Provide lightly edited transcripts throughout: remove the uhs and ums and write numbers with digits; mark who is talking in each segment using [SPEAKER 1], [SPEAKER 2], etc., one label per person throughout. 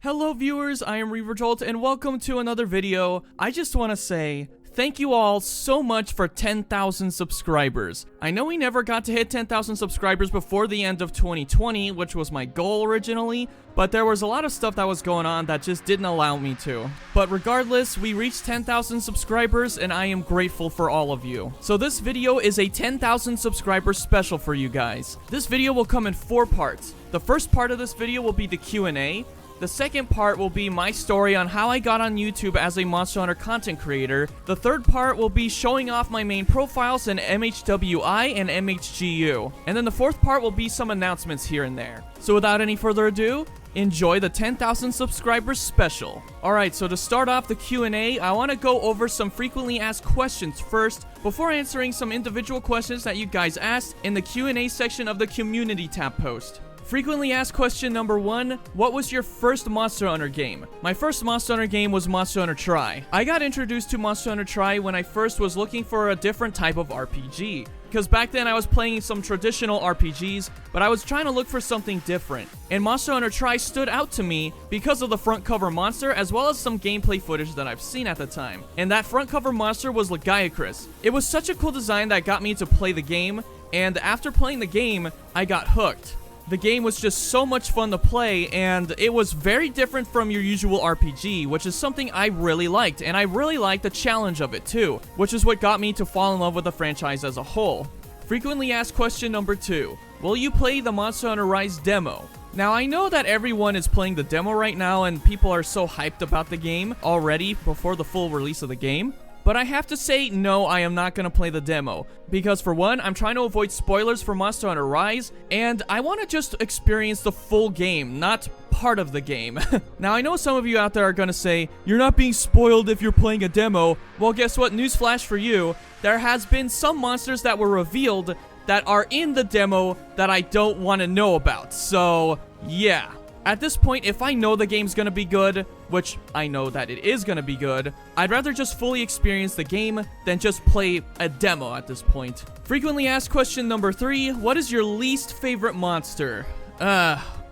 [SPEAKER 1] Hello viewers, I am ReaverJolt and welcome to another video. I just want to say thank you all so much for 10,000 subscribers. I know we never got to hit 10,000 subscribers before the end of 2020, which was my goal originally, but there was a lot of stuff that was going on that just didn't allow me to. But regardless, we reached 10,000 subscribers and I am grateful for all of you. So this video is a 10,000 subscriber special for you guys. This video will come in 4 parts. The first part of this video will be the Q&A. The second part will be my story on how I got on YouTube as a Monster Hunter content creator. The third part will be showing off my main profiles in MHWI and MHGU. And then the fourth part will be some announcements here and there. So without any further ado, enjoy the 10,000 subscribers special. Alright, so to start off the Q&A, I want to go over some frequently asked questions first, before answering some individual questions that you guys asked in the Q&A section of the community tab post. Frequently asked question number 1, what was your first Monster Hunter game? My first Monster Hunter game was Monster Hunter Tri. I got introduced to Monster Hunter Tri when I first was looking for a different type of RPG. Because back then I was playing some traditional RPGs, but I was trying to look for something different. And Monster Hunter Tri stood out to me because of the front cover monster as well as some gameplay footage that I've seen at the time. And that front cover monster was Lagiacrus. It was such a cool design that got me to play the game, and after playing the game, I got hooked. The game was just so much fun to play, and it was very different from your usual RPG, which is something I really liked, and I really liked the challenge of it too, which is what got me to fall in love with the franchise as a whole. Frequently asked question number 2, will you play the Monster Hunter Rise demo? Now, I know that everyone is playing the demo right now, and people are so hyped about the game already before the full release of the game. But I have to say, no, I am not going to play the demo. Because for one, I'm trying to avoid spoilers for Monster Hunter Rise, and I want to just experience the full game, not part of the game. Now, I know some of you out there are going to say, you're not being spoiled if you're playing a demo. Well, guess what? Newsflash for you. There has been some monsters that were revealed that are in the demo that I don't want to know about. So, yeah. At this point, if I know the game's gonna be good, which I know that it is gonna be good, I'd rather just fully experience the game than just play a demo at this point. Frequently asked question number 3, what is your least favorite monster?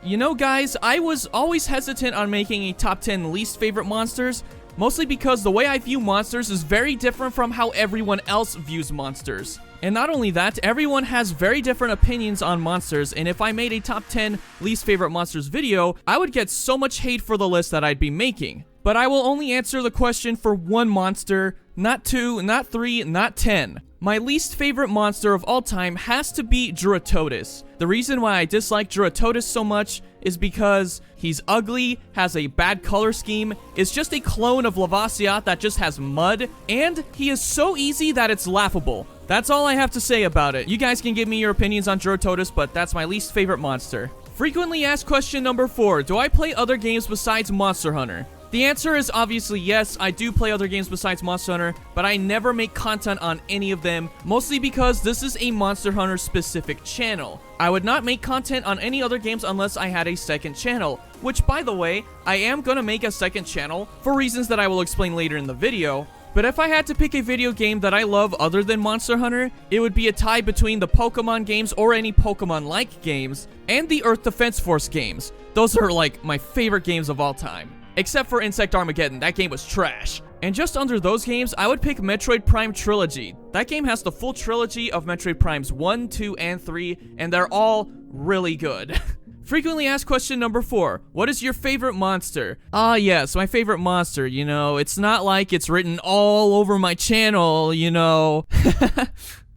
[SPEAKER 1] You know guys, I was always hesitant on making a top 10 least favorite monsters, mostly because the way I view monsters is very different from how everyone else views monsters. And not only that, everyone has very different opinions on monsters, and if I made a top 10 least favorite monsters video, I would get so much hate for the list that I'd be making. But I will only answer the question for one monster, not 2, not 3, not 10. My least favorite monster of all time has to be Duratotus. The reason why I dislike Duratotus so much is because he's ugly, has a bad color scheme, is just a clone of Lavasiat that just has mud, and he is so easy that it's laughable. That's all I have to say about it. You guys can give me your opinions on Duratotus, but that's my least favorite monster. Frequently asked question number 4, do I play other games besides Monster Hunter? The answer is obviously yes, I do play other games besides Monster Hunter, but I never make content on any of them, mostly because this is a Monster Hunter specific channel. I would not make content on any other games unless I had a second channel, which by the way, I am gonna make a second channel for reasons that I will explain later in the video. But if I had to pick a video game that I love other than Monster Hunter, it would be a tie between the Pokemon games or any Pokemon-like games, and the Earth Defense Force games. Those are like my favorite games of all time. Except for Insect Armageddon, that game was trash. And just under those games, I would pick Metroid Prime Trilogy. That game has the full trilogy of Metroid Primes 1, 2, and 3, and they're all really good. Frequently asked question number 4, what is your favorite monster? Yes, my favorite monster, you know, it's not like it's written all over my channel, you know.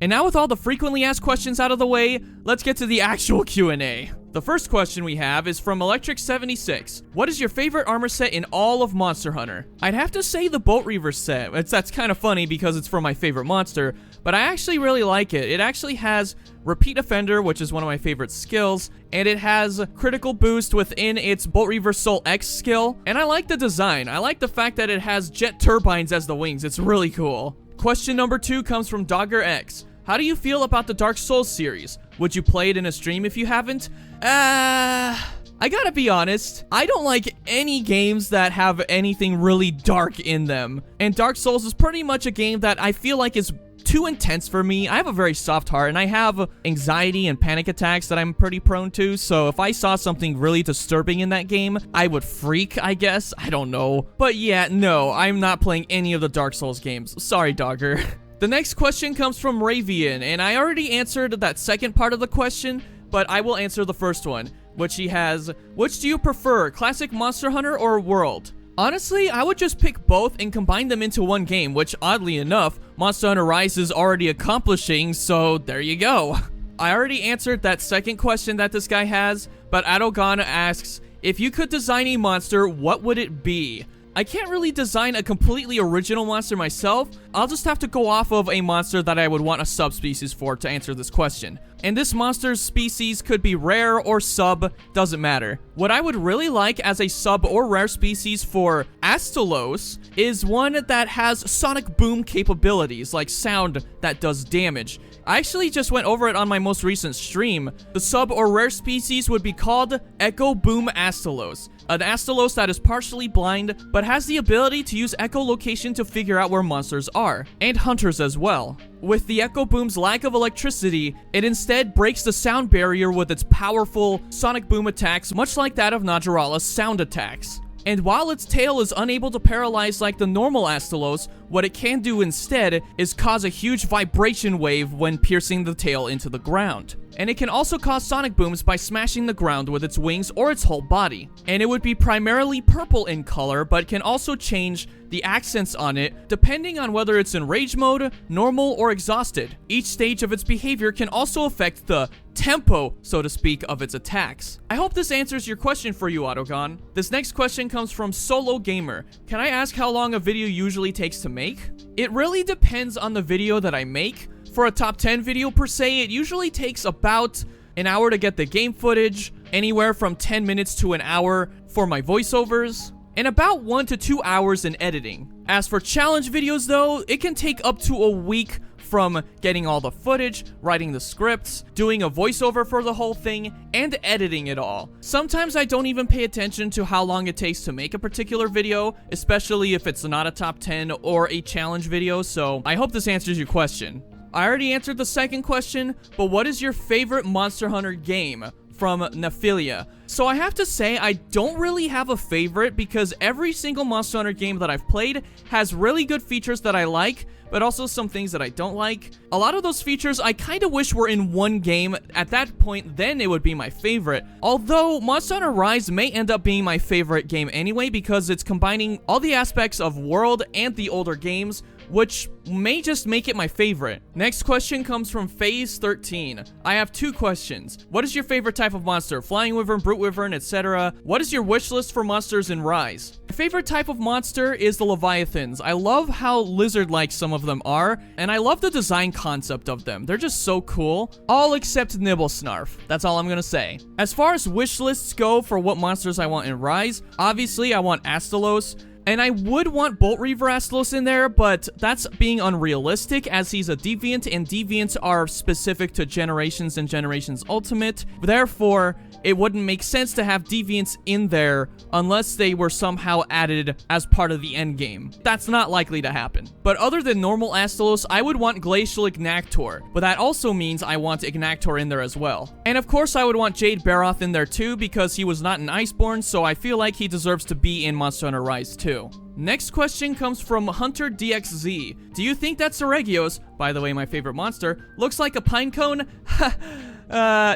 [SPEAKER 1] And now with all the frequently asked questions out of the way, let's get to the actual Q&A. The first question we have is from Electric76. What is your favorite armor set in all of Monster Hunter? I'd have to say the Bolt Reaver set. That's kind of funny because it's from my favorite monster, but I actually really like it. It actually has Repeat Offender, which is one of my favorite skills, and it has Critical Boost within its Bolt Reaver Soul X skill, and I like the design. I like the fact that it has jet turbines as the wings. It's really cool. Question number 2 comes from Dogger X. How do you feel about the Dark Souls series? Would you play it in a stream if you haven't? I gotta be honest, I don't like any games that have anything really dark in them. And Dark Souls is pretty much a game that I feel like is too intense for me. I have a very soft heart, and I have anxiety and panic attacks that I'm pretty prone to, so if I saw something really disturbing in that game, I would freak, I guess. I don't know. But yeah, no, I'm not playing any of the Dark Souls games. Sorry, Dogger. The next question comes from Ravian, and I already answered that second part of the question, but I will answer the first one, which he has, which do you prefer, Classic Monster Hunter or World? Honestly, I would just pick both and combine them into one game, which oddly enough, Monster Hunter Rise is already accomplishing, so there you go. I already answered that second question that this guy has, but Adogan asks, if you could design a monster, what would it be? I can't really design a completely original monster myself. I'll just have to go off of a monster that I would want a subspecies for to answer this question. And this monster's species could be rare or sub, doesn't matter. What I would really like as a sub or rare species for Astalos is one that has sonic boom capabilities, like sound that does damage. I actually just went over it on my most recent stream. The sub or rare species would be called Echo Boom Astalos. An Astalos that is partially blind, but has the ability to use echolocation to figure out where monsters are, and hunters as well. With the Echo Boom's lack of electricity, it instead breaks the sound barrier with its powerful sonic boom attacks, much like that of Najarala's sound attacks. And while its tail is unable to paralyze like the normal Astalos, what it can do instead is cause a huge vibration wave when piercing the tail into the ground. And it can also cause sonic booms by smashing the ground with its wings or its whole body. And it would be primarily purple in color, but can also change the accents on it depending on whether it's in rage mode, normal, or exhausted. Each stage of its behavior can also affect the tempo, so to speak, of its attacks. I hope this answers your question for you, Autogon. This next question comes from Solo Gamer. Can I ask how long a video usually takes to make? It really depends on the video that I make. For a top 10 video per se, it usually takes about an hour to get the game footage, anywhere from 10 minutes to an hour for my voiceovers, and about 1 to 2 hours in editing. As for challenge videos though, it can take up to a week from getting all the footage, writing the scripts, doing a voiceover for the whole thing, and editing it all. Sometimes I don't even pay attention to how long it takes to make a particular video, especially if it's not a top 10 or a challenge video, so I hope this answers your question. I already answered the second question, but what is your favorite Monster Hunter game? From Nephilia. So I have to say, I don't really have a favorite because every single Monster Hunter game that I've played has really good features that I like, but also some things that I don't like. A lot of those features I kind of wish were in one game. At that point, then it would be my favorite. Although, Monster Hunter Rise may end up being my favorite game anyway because it's combining all the aspects of World and the older games, which may just make it my favorite. Next question comes from Phase13. I have 2 questions. What is your favorite type of monster? Flying Wyvern, Brute Wyvern, etc. What is your wish list for monsters in Rise? My favorite type of monster is the Leviathans. I love how lizard-like some of them are, and I love the design concept of them. They're just so cool. All except Nibblesnarf. That's all I'm gonna say. As far as wish lists go for what monsters I want in Rise, obviously I want Astalos, and I would want Bolt Reaver Astalos in there, but that's being unrealistic as he's a deviant, and deviants are specific to Generations and Generations Ultimate. Therefore, it wouldn't make sense to have deviants in there unless they were somehow added as part of the endgame. That's not likely to happen. But other than normal Astalos, I would want Glacial Ignactor, but that also means I want Ignactor in there as well. And of course, I would want Jade Baroth in there too because he was not an Iceborn, so I feel like he deserves to be in Monster Hunter Rise too. Next question comes from Hunter DXZ. Do you think that Seregios, by the way my favorite monster, looks like a pinecone?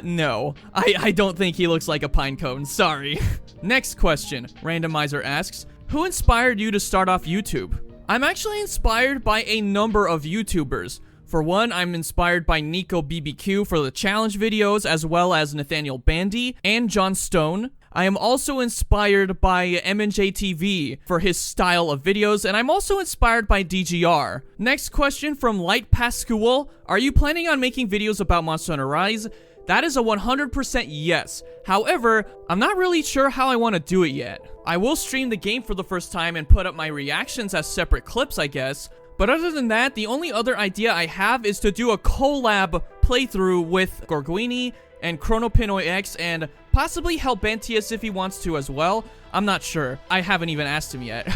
[SPEAKER 1] No. I don't think he looks like a pinecone, sorry. Next question, Randomizer asks, who inspired you to start off YouTube? I'm actually inspired by a number of YouTubers. For one, I'm inspired by Nico BBQ for the challenge videos, as well as Nathaniel Bandy and John Stone. I am also inspired by MNJTV for his style of videos, and I'm also inspired by DGR. Next question from Light Pascual. Are you planning on making videos about Monster Hunter Rise? That is a 100% yes. However, I'm not really sure how I want to do it yet. I will stream the game for the first time and put up my reactions as separate clips, I guess. But other than that, the only other idea I have is to do a collab playthrough with Gorguini and Chronopinoi X, and possibly Helbentius if he wants to as well. I'm not sure. I haven't even asked him yet.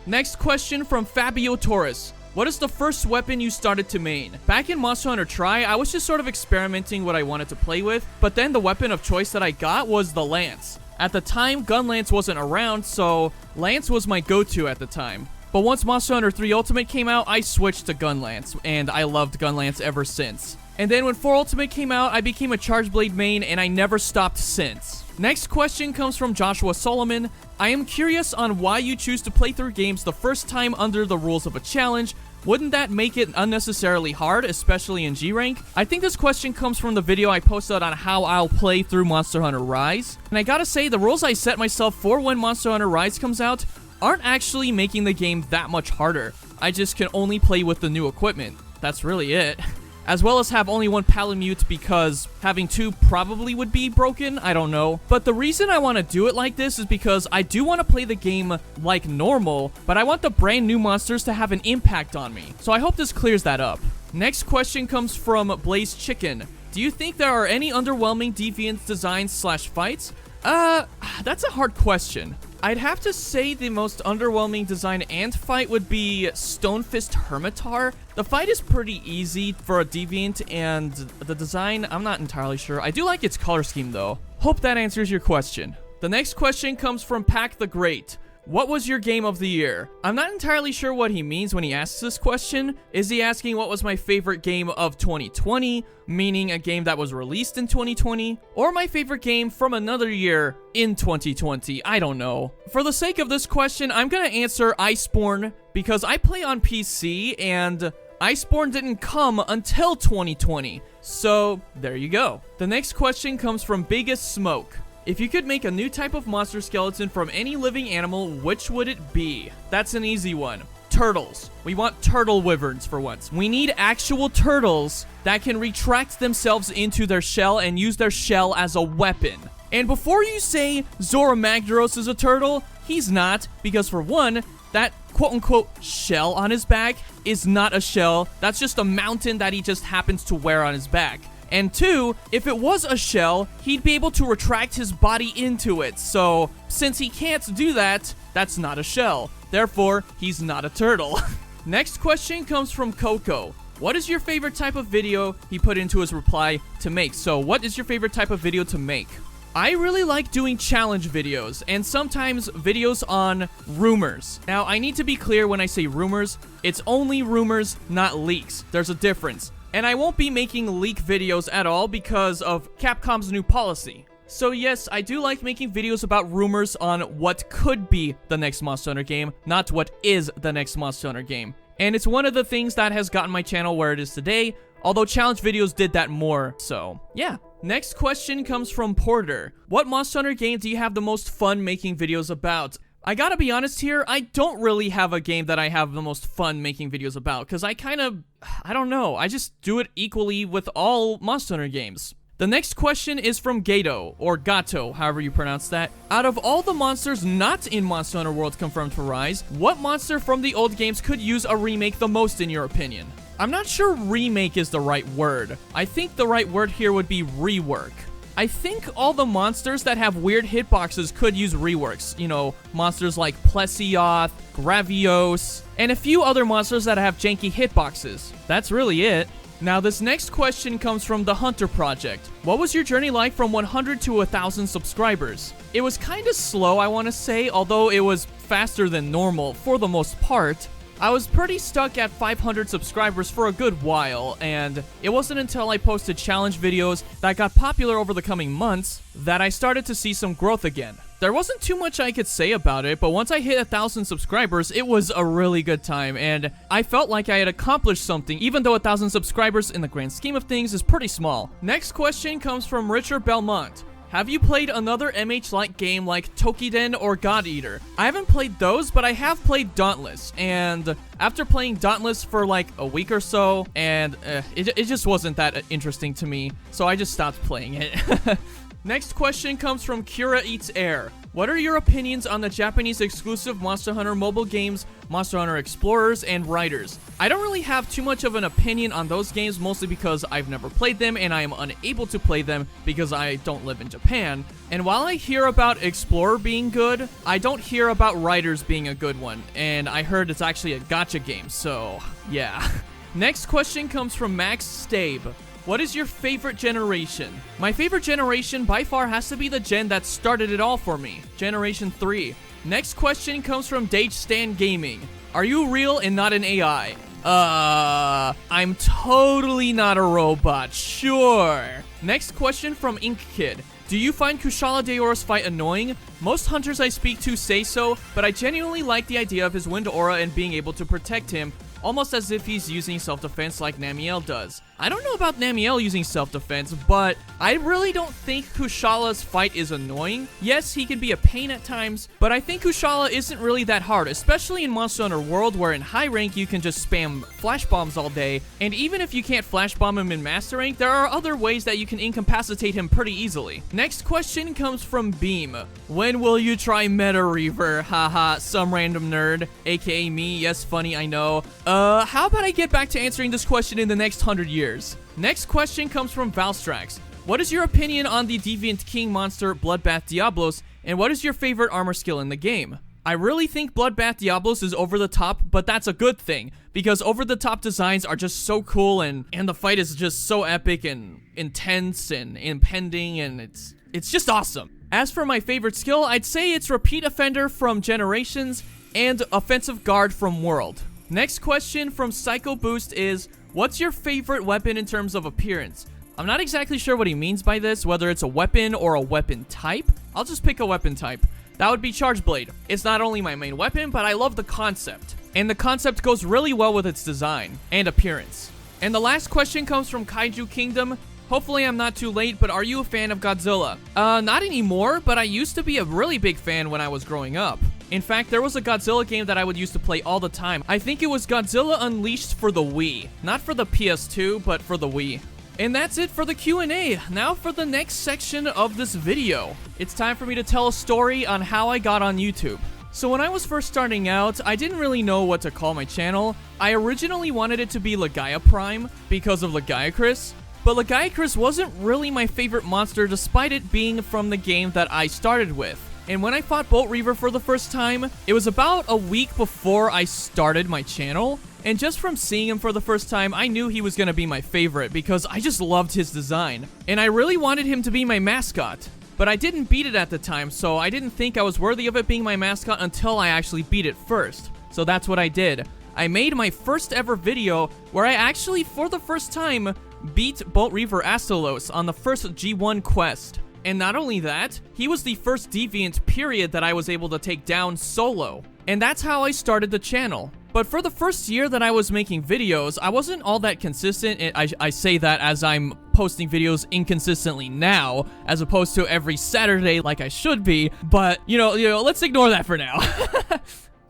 [SPEAKER 1] Next question from Fabio Torres. What is the first weapon you started to main? Back in Monster Hunter Tri, I was just sort of experimenting what I wanted to play with, but then the weapon of choice that I got was the Lance. At the time, Gun Lance wasn't around, so Lance was my go-to at the time. But once Monster Hunter 3 Ultimate came out, I switched to Gun Lance, and I loved Gun Lance ever since. And then when 4 Ultimate came out, I became a Charge Blade main, and I never stopped since. Next question comes from Joshua Solomon. I am curious on why you choose to play through games the first time under the rules of a challenge. Wouldn't that make it unnecessarily hard, especially in G-Rank? I think this question comes from the video I posted on how I'll play through Monster Hunter Rise. And I gotta say, the rules I set myself for when Monster Hunter Rise comes out aren't actually making the game that much harder. I just can only play with the new equipment. That's really it. As well as have only one Palamute because having two probably would be broken, I don't know. But the reason I want to do it like this is because I do want to play the game like normal, but I want the brand new monsters to have an impact on me. So I hope this clears that up. Next question comes from Blaze Chicken. Do you think there are any underwhelming deviant designs / fights? That's a hard question. I'd have to say the most underwhelming design and fight would be Stonefist Hermitar. The fight is pretty easy for a deviant, and the design, I'm not entirely sure. I do like its color scheme, though. Hope that answers your question. The next question comes from Pack the Great. What was your game of the year? I'm not entirely sure what he means when he asks this question. Is he asking what was my favorite game of 2020, meaning a game that was released in 2020, or my favorite game from another year in 2020? I don't know. For the sake of this question, I'm gonna answer Iceborne because I play on PC and Iceborne didn't come until 2020. So, there you go. The next question comes from Biggest Smoke. If you could make a new type of monster skeleton from any living animal, which would it be? That's an easy one. Turtles. We want turtle wyverns for once. We need actual turtles that can retract themselves into their shell and use their shell as a weapon. And before you say Zora Magdaros is a turtle, he's not, because for one, that quote-unquote shell on his back is not a shell. That's just a mountain that he just happens to wear on his back. And two, if it was a shell, he'd be able to retract his body into it. So, since he can't do that, that's not a shell. Therefore, he's not a turtle. Next question comes from Coco. What is your favorite type of video? He put into his reply to make. So, what is your favorite type of video to make? I really like doing challenge videos, and sometimes videos on rumors. Now, I need to be clear when I say rumors, it's only rumors, not leaks. There's a difference. And I won't be making leak videos at all because of Capcom's new policy. So yes, I do like making videos about rumors on what could be the next Monster Hunter game, not what is the next Monster Hunter game. And it's one of the things that has gotten my channel where it is today, although challenge videos did that more, so yeah. Next question comes from Porter. What Monster Hunter game do you have the most fun making videos about? I gotta be honest here, I don't really have a game that I have the most fun making videos about, because I don't know, I just do it equally with all Monster Hunter games. The next question is from Gato, or Gato, however you pronounce that. Out of all the monsters not in Monster Hunter World confirmed for Rise, what monster from the old games could use a remake the most in your opinion? I'm not sure remake is the right word. I think the right word here would be rework. I think all the monsters that have weird hitboxes could use reworks. You know, monsters like Plesioth, Gravios, and a few other monsters that have janky hitboxes. That's really it. Now, this next question comes from The Hunter Project. What was your journey like from 100 to 1,000 subscribers? It was kinda slow, I wanna say, although it was faster than normal for the most part. I was pretty stuck at 500 subscribers for a good while, and it wasn't until I posted challenge videos that got popular over the coming months that I started to see some growth again. There wasn't too much I could say about it, but once I hit 1,000 subscribers, it was a really good time, and I felt like I had accomplished something, even though 1,000 subscribers in the grand scheme of things is pretty small. Next question comes from Richard Belmont. Have you played another MH-like game like Tokiden or God Eater? I haven't played those, but I have played Dauntless, and after playing Dauntless for like a week or so, and it just wasn't that interesting to me, so I just stopped playing it. Next question comes from Kira Eats Air. What are your opinions on the Japanese exclusive Monster Hunter mobile games, Monster Hunter Explorers, and Riders? I don't really have too much of an opinion on those games, mostly because I've never played them and I am unable to play them because I don't live in Japan. And while I hear about Explorer being good, I don't hear about Riders being a good one, and I heard it's actually a gacha game, so yeah. Next question comes from Max Stabe. What is your favorite generation? My favorite generation by far has to be the gen that started it all for me, Generation 3. Next question comes from Dage Stan Gaming. Are you real and not an AI? I'm totally not a robot, sure. Next question from Ink Kid. Do you find Kushala Daora's fight annoying? Most hunters I speak to say so, but I genuinely like the idea of his wind aura and being able to protect him, almost as if he's using self-defense like Namiel does. I don't know about Namiel using self-defense, but I really don't think Kushala's fight is annoying. Yes, he can be a pain at times, but I think Kushala isn't really that hard, especially in Monster Hunter World, where in high rank you can just spam flash bombs all day, and even if you can't flash bomb him in master rank, there are other ways that you can incapacitate him pretty easily. Next question comes from Beam. When will you try Meta Reaver? Haha, some random nerd, aka me. Yes, funny, I know. How about I get back to answering this question in the next 100 years? Next question comes from Valstrax. What is your opinion on the Deviant King monster Bloodbath Diablos, and what is your favorite armor skill in the game? I really think Bloodbath Diablos is over the top, but that's a good thing, because over the top designs are just so cool, and the fight is just so epic and intense and impending, and it's just awesome. As for my favorite skill, I'd say it's Repeat Offender from Generations and Offensive Guard from World. Next question from Psycho Boost is, what's your favorite weapon in terms of appearance? I'm not exactly sure what he means by this, whether it's a weapon or a weapon type. I'll just pick a weapon type. That would be Charge Blade. It's not only my main weapon, but I love the concept. And the concept goes really well with its design and appearance. And the last question comes from Kaiju Kingdom. Hopefully I'm not too late, but are you a fan of Godzilla? Not anymore, but I used to be a really big fan when I was growing up. In fact, there was a Godzilla game that I would used to play all the time. I think it was Godzilla Unleashed for the Wii. Not for the PS2, but for the Wii. And that's it for the Q&A. Now for the next section of this video. It's time for me to tell a story on how I got on YouTube. So when I was first starting out, I didn't really know what to call my channel. I originally wanted it to be Legaia Prime because of Legiacris. But Legiacris wasn't really my favorite monster despite it being from the game that I started with. And when I fought Bolt Reaver for the first time, it was about a week before I started my channel. And just from seeing him for the first time, I knew he was going to be my favorite because I just loved his design. And I really wanted him to be my mascot. But I didn't beat it at the time, so I didn't think I was worthy of it being my mascot until I actually beat it first. So that's what I did. I made my first ever video where I actually, for the first time, beat Bolt Reaver Astalos on the first G1 quest. And not only that, he was the first deviant period that I was able to take down solo. And that's how I started the channel. But for the first year that I was making videos, I wasn't all that consistent. I say that as I'm posting videos inconsistently now, as opposed to every Saturday like I should be. But, you know, let's ignore that for now.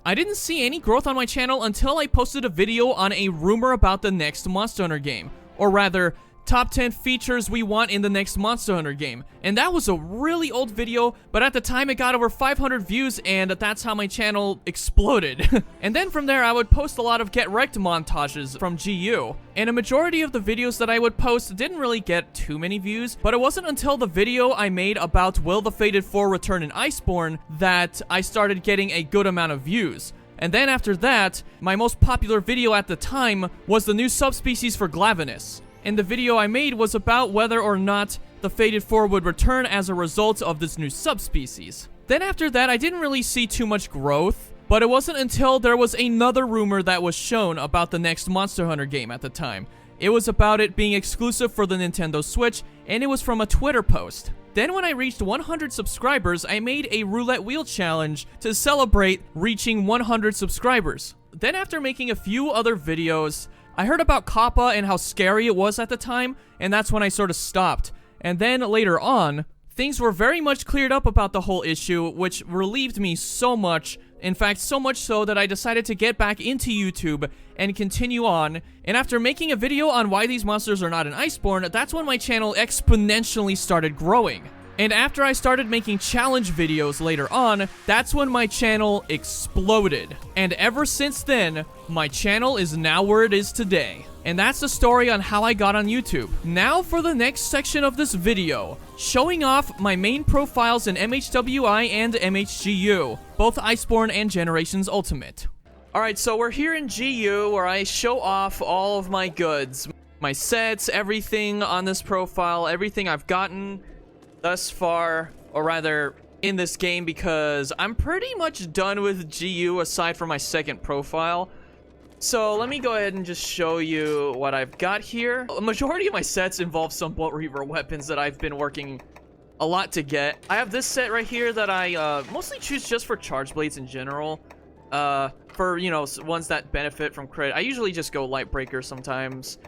[SPEAKER 1] I didn't see any growth on my channel until I posted a video on a rumor about the next Monster Hunter game. Or rather, top 10 features we want in the next Monster Hunter game. And that was a really old video, but at the time it got over 500 views and that's how my channel exploded. And then from there I would post a lot of Get Wrecked montages from GU. And a majority of the videos that I would post didn't really get too many views, but it wasn't until the video I made about Will the Fated 4 return in Iceborne that I started getting a good amount of views. And then after that, my most popular video at the time was the new subspecies for Glavenus. And the video I made was about whether or not the Fated 4 would return as a result of this new subspecies. Then after that, I didn't really see too much growth, but it wasn't until there was another rumor that was shown about the next Monster Hunter game at the time. It was about it being exclusive for the Nintendo Switch, and it was from a Twitter post. Then when I reached 100 subscribers, I made a roulette wheel challenge to celebrate reaching 100 subscribers. Then after making a few other videos, I heard about Kappa and how scary it was at the time, and that's when I sort of stopped. And then later on, things were very much cleared up about the whole issue, which relieved me so much. In fact, so much so that I decided to get back into YouTube and continue on. And after making a video on why these monsters are not in Iceborne, that's when my channel exponentially started growing. And after I started making challenge videos later on, that's when my channel exploded. And ever since then, my channel is now where it is today. And that's the story on how I got on YouTube. Now for the next section of this video, showing off my main profiles in MHWI and MHGU, both Iceborne and Generations Ultimate. Alright, so we're here in GU where I show off all of my goods. My sets, everything on this profile, everything I've gotten thus far, or rather in this game, because I'm pretty much done with GU aside from my second profile. So let me go ahead and just show you what I've got here. A majority of my sets involve some Bolt Reaver weapons that I've been working a lot to get. I have this set right here that I mostly choose just for charge blades in general. For, you know, ones that benefit from crit. I usually just go light breaker sometimes.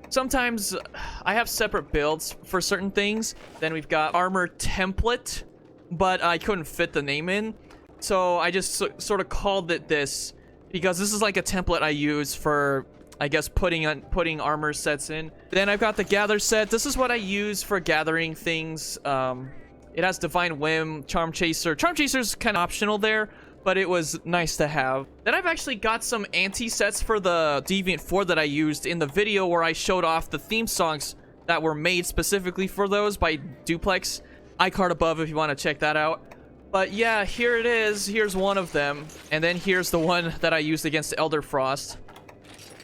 [SPEAKER 1] Sometimes I have separate builds for certain things. Then we've got armor template, but I couldn't fit the name in. So I just sort of called it this because this is like a template I use for, I guess, putting armor sets in. Then I've got the gather set. This is what I use for gathering things. It has Divine Whim, Charm Chaser. Charm Chaser's kind of optional there, but it was nice to have. Then I've actually got some anti-sets for the Deviant 4 that I used in the video where I showed off the theme songs that were made specifically for those by Duplex. iCard above if you want to check that out. But yeah, here it is. Here's one of them. And then here's the one that I used against Elder Frost.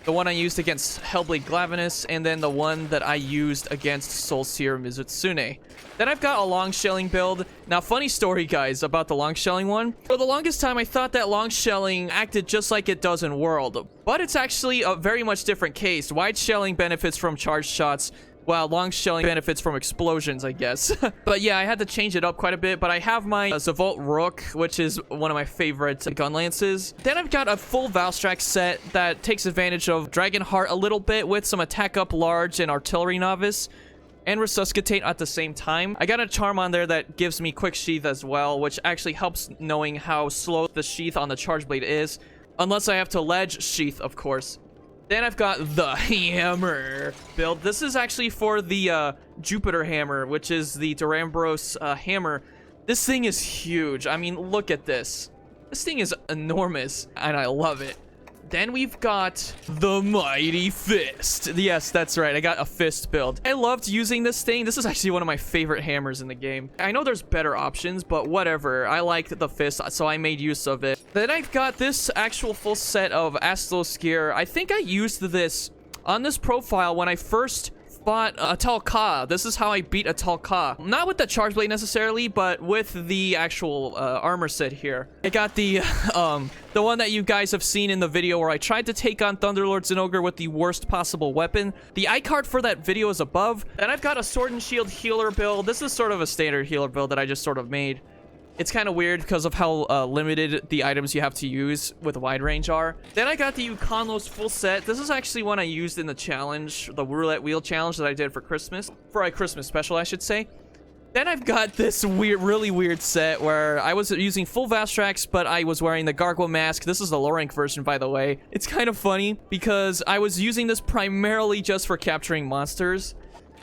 [SPEAKER 1] The one I used against Hellblade Glavenus, and then the one that I used against Soulseer Mizutsune. Then I've got a long shelling build. Now, funny story, guys, about the long shelling one. For the longest time, I thought that long shelling acted just like it does in World, but it's actually a very much different case. Wide shelling benefits from charged shots, while long shelling benefits from explosions, I guess. But yeah, I had to change it up quite a bit, but I have my Zavolt Rook, which is one of my favorite gun lances. Then I've got a full Valstrax set that takes advantage of Dragonheart a little bit with some Attack Up Large and Artillery Novice, and Resuscitate at the same time. I got a charm on there that gives me Quick Sheath as well, which actually helps knowing how slow the sheath on the Charge Blade is. Unless I have to ledge sheath, of course. Then I've got the hammer build. This is actually for the Jupiter hammer, which is the Durambros hammer. This thing is huge. I mean, look at this. This thing is enormous, and I love it. Then we've got the Mighty Fist. Yes, that's right. I got a fist build. I loved using this thing. This is actually one of my favorite hammers in the game. I know there's better options, but whatever. I liked the fist, so I made use of it. Then I've got this actual full set of Astos gear. I think I used this on this profile when I first fought Atal Ka. This is how I beat Atal Ka. Not with the charge blade necessarily, but with the actual armor set here. I got the one that you guys have seen in the video where I tried to take on Thunderlord Zinogre with the worst possible weapon. The iCard for that video is above. Then I've got a Sword and Shield healer build. This is sort of a standard healer build that I just sort of made. It's kind of weird because of how limited the items you have to use with wide range are. Then I got the Yukonlos full set. This is actually one I used in the challenge, the roulette wheel challenge that I did for Christmas. For a Christmas special, I should say. Then I've got this really weird set where I was using full Valstrax, but I was wearing the Gargoyle mask. This is the low rank version, by the way. It's kind of funny because I was using this primarily just for capturing monsters.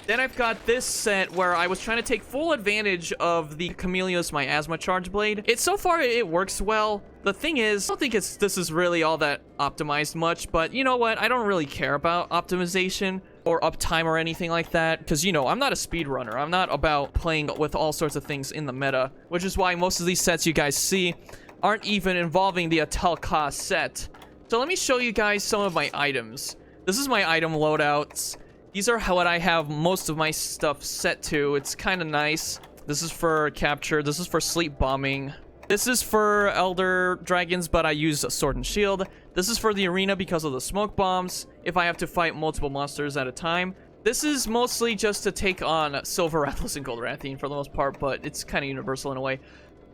[SPEAKER 1] Then I've got this set where I was trying to take full advantage of the Chameleos Miasma Charge Blade. So far, it works well. The thing is, I don't think this is really all that optimized much, but you know what? I don't really care about optimization or uptime or anything like that, because, you know, I'm not a speedrunner. I'm not about playing with all sorts of things in the meta, which is why most of these sets you guys see aren't even involving the Atal Ka set. So let me show you guys some of my items. This is my item loadouts. These are what I have most of my stuff set to. It's kind of nice. This is for capture. This is for sleep bombing. This is for Elder Dragons, but I use a Sword and Shield. This is for the arena because of the smoke bombs, if I have to fight multiple monsters at a time. This is mostly just to take on Silver Rathalos and Gold Rathine for the most part, but it's kind of universal in a way.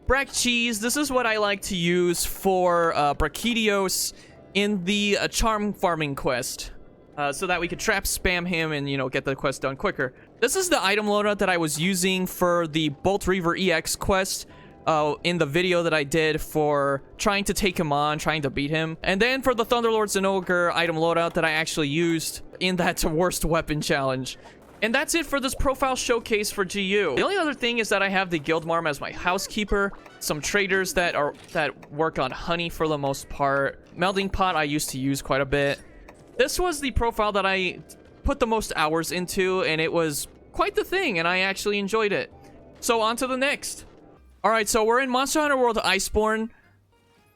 [SPEAKER 1] Brack Cheese. This is what I like to use for Brachydios in the charm farming quest. So that we could trap spam him and, you know, get the quest done quicker. This is the item loadout that I was using for the Bolt Reaver EX quest in the video that I did for trying to take him on, trying to beat him. And then for the Thunderlord Zinogre item loadout that I actually used in that worst weapon challenge. And that's it for this profile showcase for GU. The only other thing is that I have the guild marm as my housekeeper, some traders that work on honey for the most part. Melting pot I used to use quite a bit. This was the profile that I put the most hours into, and it was quite the thing, and I actually enjoyed it. So on to the next. Alright, so we're in Monster Hunter World Iceborne.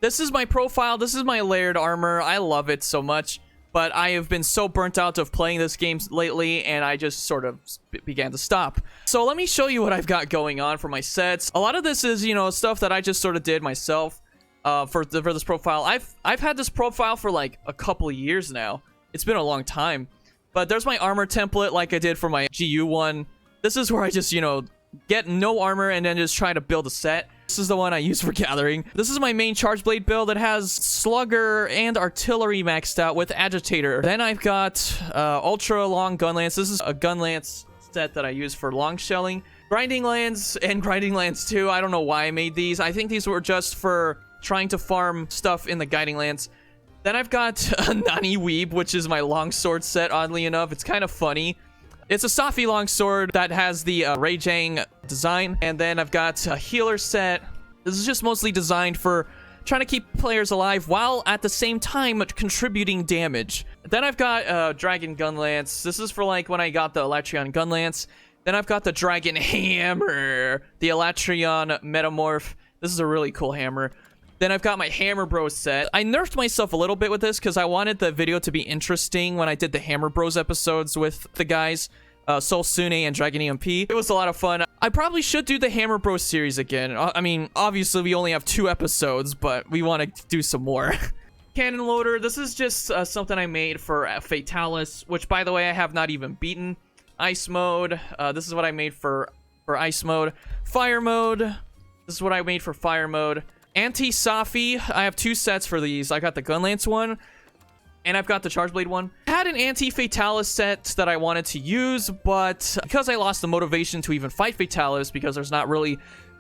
[SPEAKER 1] This is my profile. This is my layered armor. I love it so much. But I have been so burnt out of playing this game lately, and I just sort of began to stop. So let me show you what I've got going on for my sets. A lot of this is, you know, stuff that I just sort of did myself for this profile. I've had this profile for like a couple of years now. It's been a long time. But there's my armor template like I did for my GU one. This is where I just, you know, get no armor and then just try to build a set. This is the one I use for gathering. This is my main charge blade build. It has slugger and artillery maxed out with agitator. Then I've got ultra long gun lance. This is a gun lance set that I use for long shelling. Grinding lands and grinding lands too. I don't know why I made these. I think these were just for trying to farm stuff in the guiding lands. Then I've got a Nani Weeb, which is my longsword set, oddly enough. It's kind of funny. It's a Safi longsword that has the Rajang design. And then I've got a healer set. This is just mostly designed for trying to keep players alive while at the same time contributing damage. Then I've got Dragon Gun Lance. This is for like when I got the Elatrion Gun Lance. Then I've got the Dragon Hammer, the Elatrion Metamorph. This is a really cool hammer. Then I've got my Hammer Bros set. I nerfed myself a little bit with this because I wanted the video to be interesting when I did the Hammer Bros episodes with the guys, Soul Sune and Dragon EMP. It was a lot of fun. I probably should do the Hammer Bros series again. I mean, obviously we only have 2 episodes, but we want to do some more. Cannon Loader. This is just something I made for Fatalis, which by the way I have not even beaten. Ice mode. This is what I made for ice mode. Fire mode. This is what I made for fire mode. Anti-Safi, I have 2 sets for these. I got the Gunlance one, and I've got the Charge Blade one. I had an Anti-Fatalis set that I wanted to use, but because I lost the motivation to even fight Fatalis, because there's not really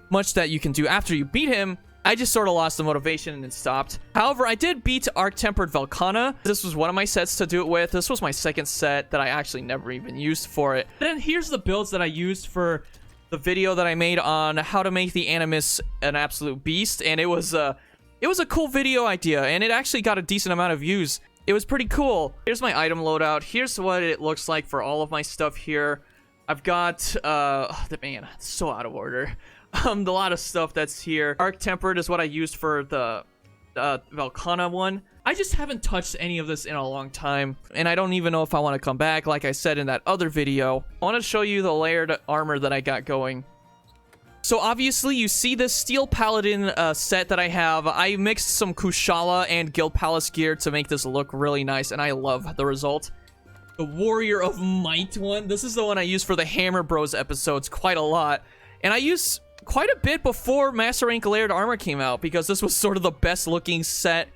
[SPEAKER 1] much that you can do after you beat him, I just sort of lost the motivation and it stopped. However, I did beat Arc-Tempered Velkhana. This was one of my sets to do it with. This was my second set that I actually never even used for it. Then here's the builds that I used for the video that I made on how to make the Animus an absolute beast, and it was a cool video idea, and it actually got a decent amount of views. It was pretty cool. Here's my item loadout. Here's what it looks like for all of my stuff here. I've got man, it's so out of order. A lot of stuff that's here. Arc Tempered is what I used for the Velkhana one. I just haven't touched any of this in a long time, and I don't even know if I want to come back. Like I said in that other video, I want to show you the layered armor that I got going. So obviously you see this Steel Paladin set that I have. I mixed some Kushala and Guild Palace gear to make this look really nice, and I love the result. The Warrior of Might one. This is the one I use for the Hammer Bros episodes quite a lot, and I use quite a bit before Master Rank layered armor came out because this was sort of the best looking set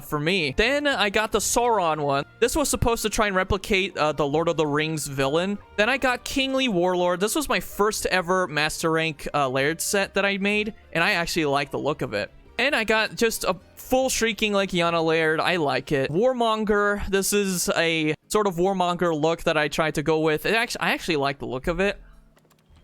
[SPEAKER 1] for me. Then I got the Sauron one. This was supposed to try and replicate the Lord of the Rings villain. Then I got Kingly Warlord. This was my first ever Master Rank layered set that I made, and I actually like the look of it. And I got just a full Shrieking Legiana layered. I like it. Warmonger. This is a sort of Warmonger look that I tried to go with. I actually like the look of it.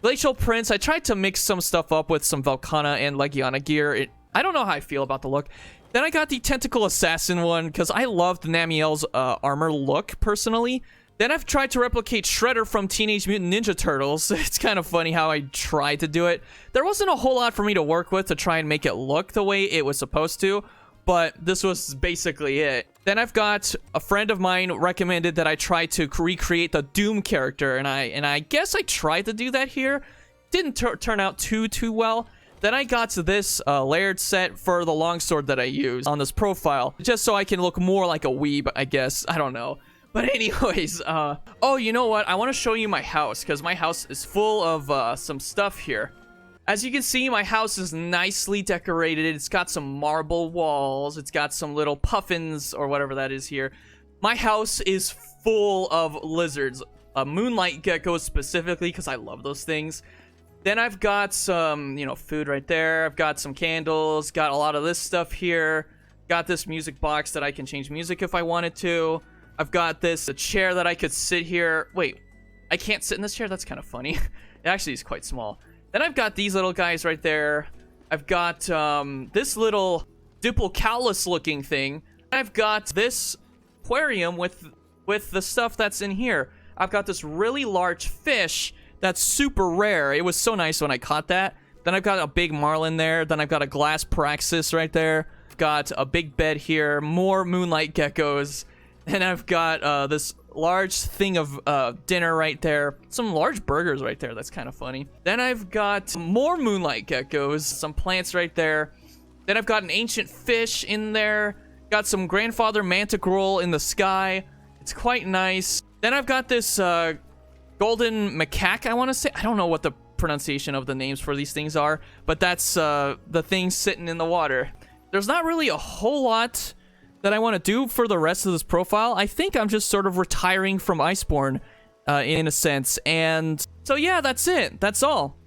[SPEAKER 1] Glacial Prince. I tried to mix some stuff up with some Velkhana and Legiana gear. I don't know how I feel about the look. Then I got the Tentacle Assassin one because I loved Namiel's armor look, personally. Then I've tried to replicate Shredder from Teenage Mutant Ninja Turtles. It's kind of funny how I tried to do it. There wasn't a whole lot for me to work with to try and make it look the way it was supposed to, but this was basically it. Then I've got a friend of mine recommended that I try to recreate the Doom character, and I guess I tried to do that here. Didn't turn out too well. Then I got to this layered set for the longsword that I use on this profile, just so I can look more like a weeb, I guess. I don't know. But anyways, oh, you know what? I want to show you my house, because my house is full of some stuff here. As you can see, my house is nicely decorated. It's got some marble walls. It's got some little puffins, or whatever that is here. My house is full of lizards. Moonlight geckos specifically, because I love those things. Then I've got some, you know, food right there. I've got some candles. Got a lot of this stuff here. Got this music box that I can change music if I wanted to. I've got a chair that I could sit here. Wait, I can't sit in this chair. That's kind of funny. It actually is quite small. Then I've got these little guys right there. I've got this little Diplocalus looking thing. I've got this aquarium with the stuff that's in here. I've got this really large fish that's super rare. It was so nice when I caught that. Then I've got a big marlin there. Then I've got a glass praxis right there. I've got a big bed here. More moonlight geckos. And I've got this large thing of dinner right there. Some large burgers right there. That's kind of funny. Then I've got more moonlight geckos. Some plants right there. Then I've got an ancient fish in there. Got some grandfather manticore in the sky. It's quite nice. Then I've got this golden macaque, I want to say. I don't know what the pronunciation of the names for these things are, but that's the thing sitting in the water. There's not really a whole lot that I want to do for the rest of this profile. I think I'm just sort of retiring from Iceborne in a sense. And so yeah, that's it. That's all.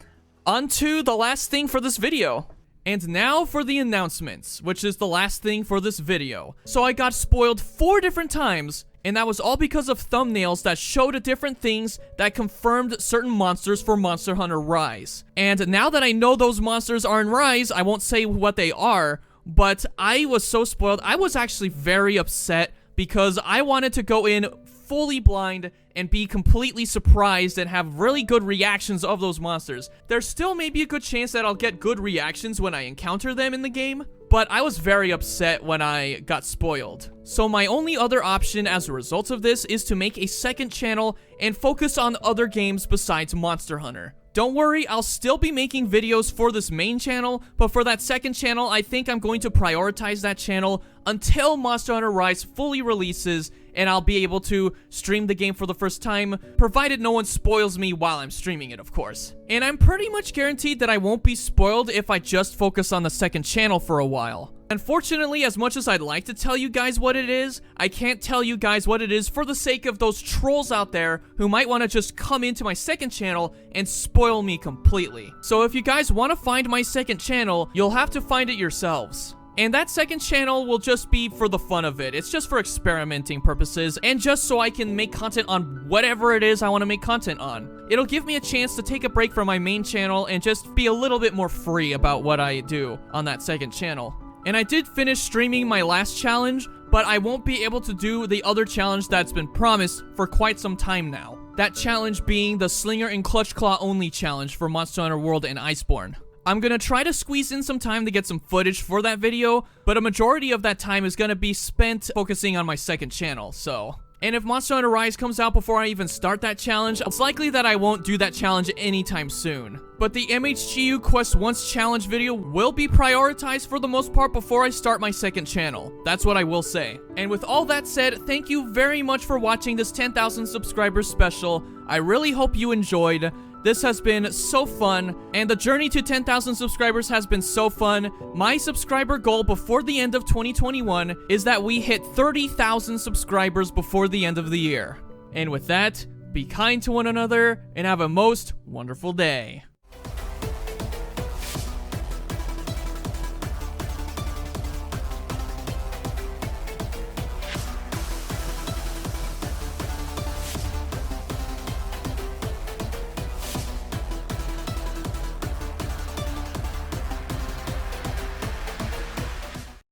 [SPEAKER 1] On to the last thing for this video. And now for the announcements, which is the last thing for this video. So I got spoiled 4 different times, and that was all because of thumbnails that showed different things that confirmed certain monsters for Monster Hunter Rise. And now that I know those monsters are in Rise, I won't say what they are, but I was so spoiled. I was actually very upset because I wanted to go in fully blind and be completely surprised and have really good reactions of those monsters. There still may be a good chance that I'll get good reactions when I encounter them in the game, but I was very upset when I got spoiled. So my only other option as a result of this is to make a second channel and focus on other games besides Monster Hunter. Don't worry, I'll still be making videos for this main channel, but for that second channel, I think I'm going to prioritize that channel until Monster Hunter Rise fully releases, and I'll be able to stream the game for the first time, provided no one spoils me while I'm streaming it, of course. And I'm pretty much guaranteed that I won't be spoiled if I just focus on the second channel for a while. Unfortunately, as much as I'd like to tell you guys what it is, I can't tell you guys what it is for the sake of those trolls out there who might want to just come into my second channel and spoil me completely. So if you guys want to find my second channel, you'll have to find it yourselves. And that second channel will just be for the fun of it. It's just for experimenting purposes and just so I can make content on whatever it is I want to make content on. It'll give me a chance to take a break from my main channel and just be a little bit more free about what I do on that second channel. And I did finish streaming my last challenge, but I won't be able to do the other challenge that's been promised for quite some time now. That challenge being the Slinger and Clutch Claw only challenge for Monster Hunter World and Iceborne. I'm gonna try to squeeze in some time to get some footage for that video, but a majority of that time is gonna be spent focusing on my second channel, so. And if Monster Hunter Rise comes out before I even start that challenge, it's likely that I won't do that challenge anytime soon. But the MHGU Quest Once challenge video will be prioritized for the most part before I start my second channel. That's what I will say. And with all that said, thank you very much for watching this 10,000 subscribers special. I really hope you enjoyed. This has been so fun, and the journey to 10,000 subscribers has been so fun. My subscriber goal before the end of 2021 is that we hit 30,000 subscribers before the end of the year. And with that, be kind to one another, and have a most wonderful day.